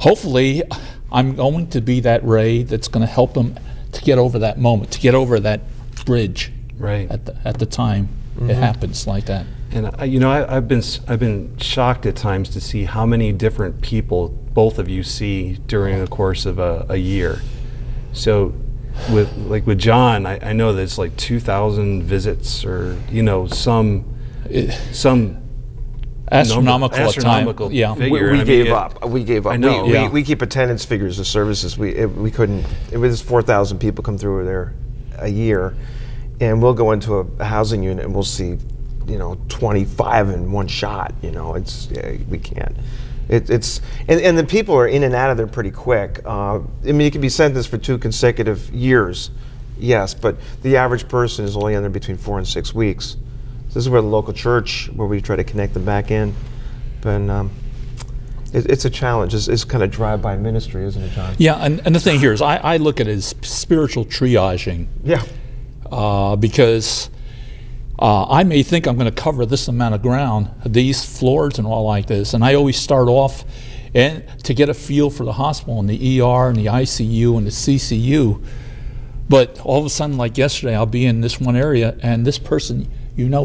hopefully I'm going to be that ray that's going to help them to get over that moment, to get over that bridge. Right. At the time it happens like that. And I've been shocked at times to see how many different people both of you see during the course of a year. So with John, I know that it's like 2,000 visits, or some astronomical Yeah, figure. We gave up. We gave up. I know. We keep attendance figures of services. We couldn't. It was 4,000 people come through there a year, and we'll go into a housing unit and we'll see, 25 in one shot. We can't. It's and the people are in and out of there pretty quick. You can be sentenced for 2 consecutive years, yes, but the average person is only in there between 4 and 6 weeks. This is where the local church, where we try to connect them back in, but it's a challenge. It's kind of drive-by ministry, isn't it, John? Yeah, and the thing here is I look at it as spiritual triaging. Yeah. Because I may think I'm going to cover this amount of ground, these floors and all like this, and I always start off to get a feel for the hospital and the ER and the ICU and the CCU. But all of a sudden, like yesterday, I'll be in this one area, and this person,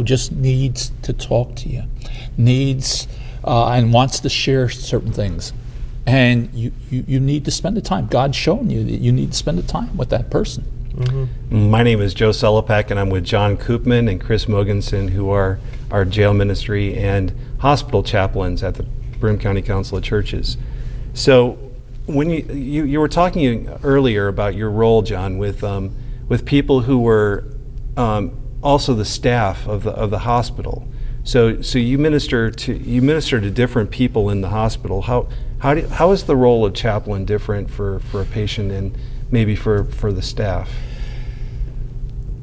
just needs to talk to you, and wants to share certain things. And you need to spend the time. God's showing you that you need to spend the time with that person. Mm-hmm. My name is Joe Sellepack, and I'm with John Koopman and Cris Mogenson, who are our jail ministry and hospital chaplains at the Broome County Council of Churches. So when you were talking earlier about your role, John, with people who were also the staff of the hospital. So you minister to different people in the hospital. How is the role of chaplain different for a patient and maybe for the staff?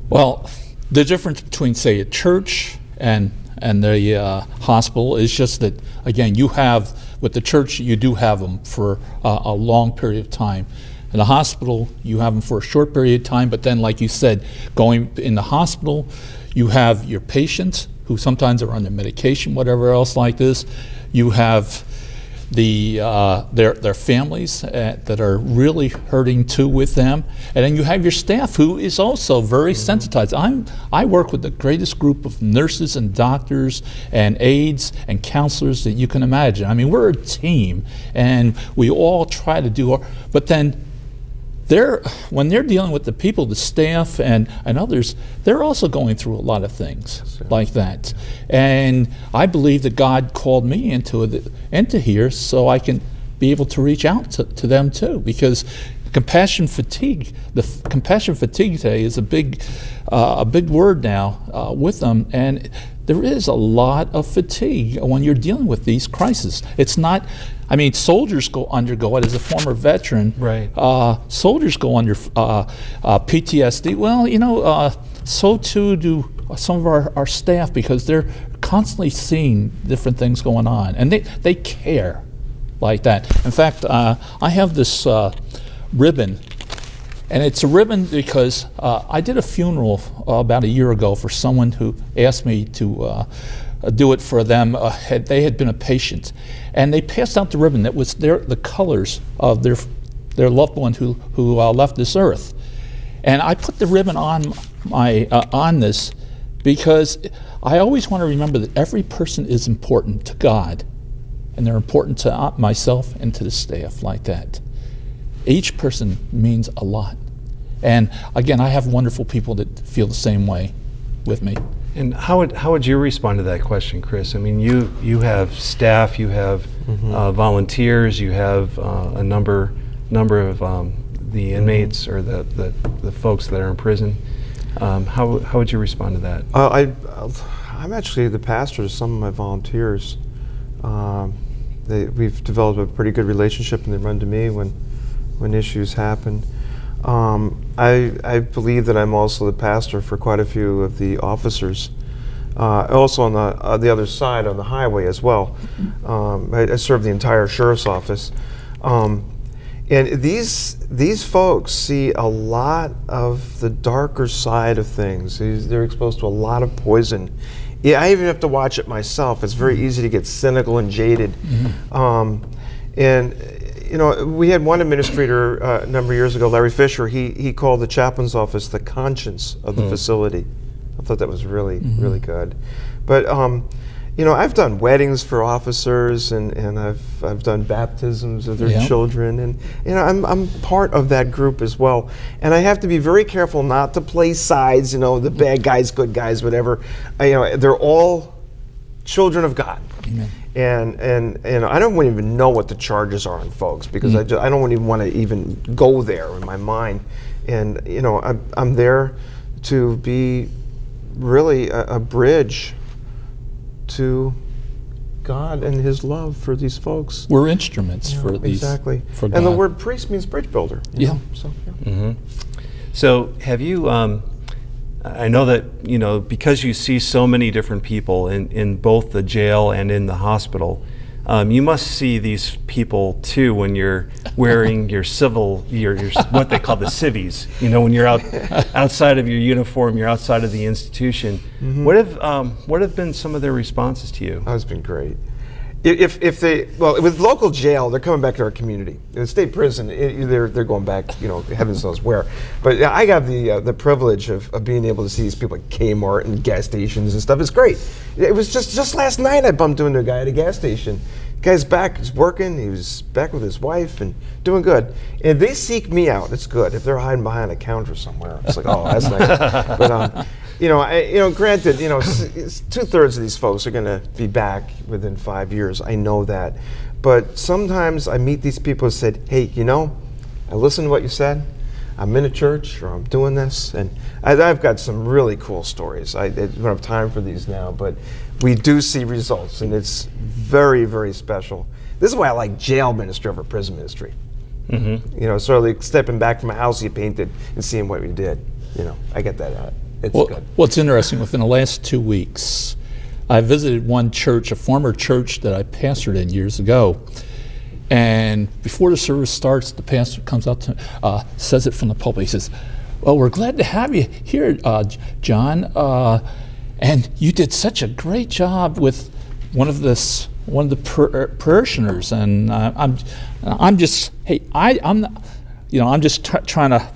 Well, the difference between, say, a church and the hospital is just that, again, with the church, you do have them for a long period of time. In the hospital, you have them for a short period of time, but then, like you said, going in the hospital, you have your patients who sometimes are under medication, whatever else like this. You have their families that are really hurting too with them, and then you have your staff who is also very sensitized. I work with the greatest group of nurses and doctors and aides and counselors that you can imagine. I mean, we're a team, and we all try to do but then when they're dealing with the people, the staff and others, they're also going through a lot of things like that. And I believe that God called me into here so I can be able to reach out to them too, because compassion fatigue today is a big word now with them, and there is a lot of fatigue when you're dealing with these crises. It's not, soldiers undergo it. As a former veteran, right? Soldiers go under PTSD. Well, so too do some of our staff, because they're constantly seeing different things going on, and they care like that. In fact, I have this ribbon, and it's a ribbon because I did a funeral about a year ago for someone who asked me to do it for them. They had been a patient, and they passed out the ribbon that was the colors of their loved one who left this earth. And I put the ribbon on on this because I always want to remember that every person is important to God, and they're important to myself and to the staff like that. Each person means a lot. And again, I have wonderful people that feel the same way with me. And how would you respond to that question, Cris? You have staff, you have volunteers, you have a number of the inmates or the folks that are in prison. How would you respond to that? I'm actually the pastor to some of my volunteers. We've developed a pretty good relationship, and they run to me when issues happen. I believe that I'm also the pastor for quite a few of the officers. Also on the other side, on the highway as well. I serve the entire sheriff's office. And these folks see a lot of the darker side of things. They're exposed to a lot of poison. Yeah, I even have to watch it myself. It's very easy to get cynical and jaded. And you know, we had one administrator a number of years ago, Larry Fisher. He called the chaplain's office the conscience of the facility. I thought that was really really good. But you know, I've done weddings for officers, and I've done baptisms of their children, and you know, I'm part of that group as well. And I have to be very careful not to play sides. You know, the bad guys, good guys, whatever. You know, they're all children of God. Amen. And I don't even know what the charges are on folks, because I don't even want to even go there in my mind. And you know, I'm there to be really a bridge to God and His love for these folks. We're instruments for these. Exactly. For God. And the word priest means bridge builder. You know? So, So have you, I know that, you know, because you see so many different people in both the jail and in the hospital, you must see these people too when you're wearing your what they call the civvies. You know, when you're outside of your uniform, you're outside of the institution. What have been some of their responses to you? Oh, it's been great. If they, well, with local jail, they're coming back to our community. In the state prison, they're going back, you know, heavens knows where. But I got the privilege of being able to see these people at Kmart and gas stations and stuff. It's great. It was just last night I bumped into a guy at a gas station. The guy's back, he's working, he was back with his wife and doing good. And they seek me out, it's good. If they're hiding behind a counter somewhere, it's like, oh, that's nice. But you know, granted, you know, 2/3 of these folks are going to be back within 5 years. I know that, but sometimes I meet these people who said, "Hey, you know, I listened to what you said. I'm in a church, or I'm doing this," and I've got some really cool stories. I don't have time for these now, but we do see results, and it's very, very special. This is why I like jail ministry over prison ministry. You know, sort of like stepping back from a house you painted and seeing what we did. You know, I get that out. It's good. What's interesting, within the last 2 weeks, I visited one church, a former church that I pastored in years ago. And before the service starts, the pastor comes out to says it from the pulpit. He says, "Well, we're glad to have you here, John. And you did such a great job with one of the parishioners." And I'm just, hey, I'm not, you know, I'm just trying to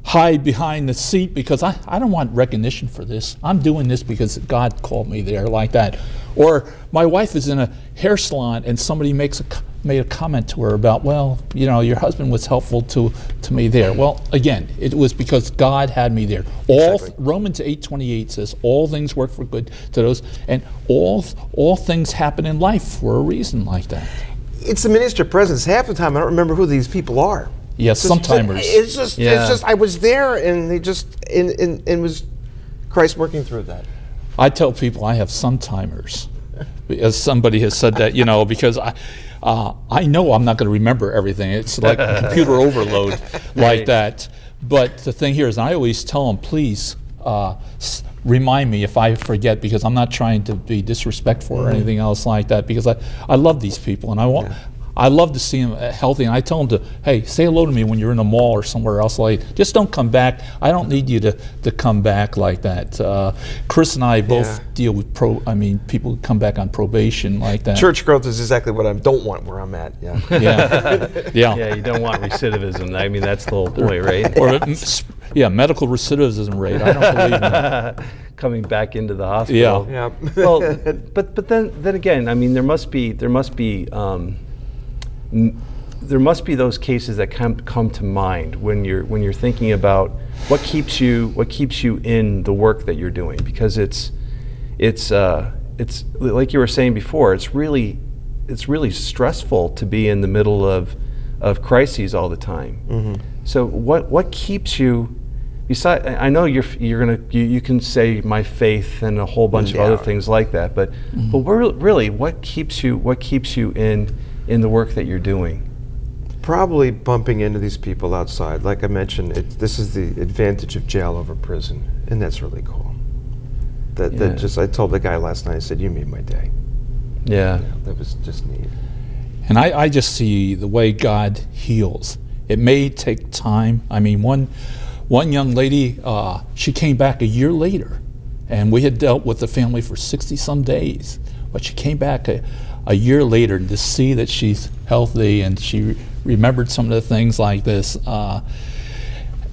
hide behind the seat, because I don't want recognition for this. I'm doing this because God called me there, like that. Or my wife is in a hair salon and somebody made a comment to her about, well, you know, your husband was helpful to me there. Well, again, it was because God had me there. Romans 8:28 says all things work for good to those, and all things happen in life for a reason, like that. It's the minister presence. Half the time I don't remember who these people are. Yes, sometimers. It's just I was there, and they just and was Christ working through that. I tell people I have sometimers, as somebody has said that, you know, because I know I'm not going to remember everything. It's like computer overload, like that. But the thing here is, I always tell them, please remind me if I forget, because I'm not trying to be disrespectful or anything else like that, because I love these people, and I love to see them healthy, and I tell them to, hey, say hello to me when you're in a mall or somewhere else. Like, just don't come back. I don't need you to come back, like that. Cris and I both deal with people who come back on probation, like that. Church growth is exactly what I don't want where I'm at. Yeah. Yeah, you don't want recidivism. I mean, that's the whole point, right? Or medical recidivism rate. I don't believe in that. Coming back into the hospital. Yeah. Well, but then again, I mean, there must be those cases that come to mind when you're thinking about what keeps you in the work that you're doing, because it's like you were saying before, it's really stressful to be in the middle of crises all the time. So what keeps you? Besides, I know you can say my faith and a whole bunch of other things like that, but really, what keeps you in the work that you're doing? Probably bumping into these people outside. Like I mentioned, this is the advantage of jail over prison, and that's really cool. I told the guy last night, I said, you made my day. Yeah. That was just neat. And I just see the way God heals. It may take time. I mean, one young lady, she came back a year later, and we had dealt with the family for 60-some days, but she came back a year later, to see that she's healthy and she remembered some of the things like this,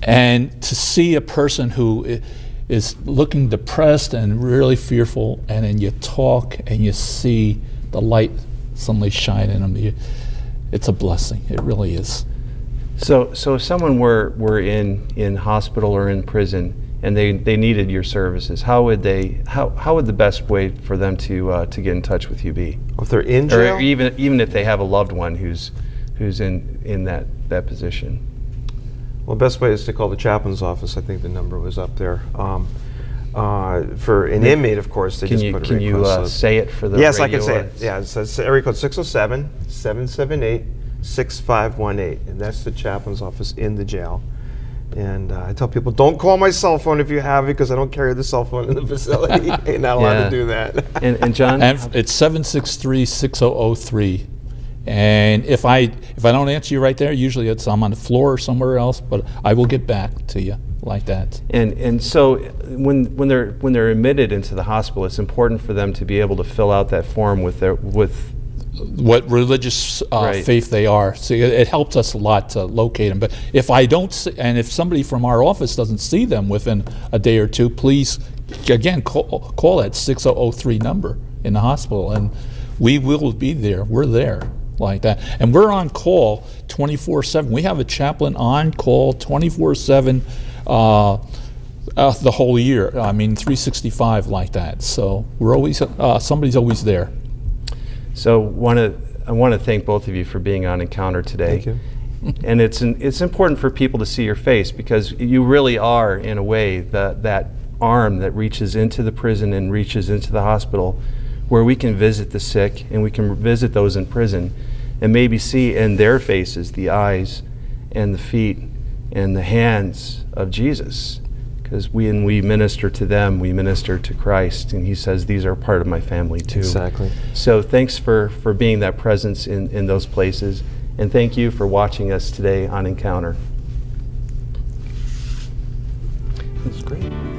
and to see a person who is looking depressed and really fearful, and then you talk and you see the light suddenly shine in them, it's a blessing. It really is. So if someone were in hospital or in prison and they needed your services, how would the best way for them to get in touch with you be? If they're in jail? Or even if they have a loved one who's in that position? Well, the best way is to call the chaplain's office. I think the number was up there. For an inmate, of course, they just put a request. Can you say it for the Yes, radio? I can say it. Yeah, it's area code 607-778-6518, and that's the chaplain's office in the jail. And I tell people, don't call my cell phone if you have it, because I don't carry the cell phone in the facility. You're not allowed to do that. And John? And it's 763-6003. And if I don't answer you right there, usually I'm on the floor or somewhere else, but I will get back to you like that. And so when they're admitted into the hospital, it's important for them to be able to fill out that form with what religious faith they are. So it helps us a lot to locate them. But if I don't see, and if somebody from our office doesn't see them within a day or two, please again call that 6003 number in the hospital, and we will be there. We're there. Like that, and we're on call 24/7. We have a chaplain on call 24/7 the whole year. I mean, 365 like that. So we're always somebody's always there. So I want to thank both of you for being on Encounter today. Thank you. And it's important for people to see your face, because you really are, in a way, that arm that reaches into the prison and reaches into the hospital, where we can visit the sick and we can visit those in prison and maybe see in their faces the eyes and the feet and the hands of Jesus. Because when we minister to them, we minister to Christ, and he says, these are part of my family too. Exactly. So thanks for being that presence in those places, and thank you for watching us today on Encounter. That's great.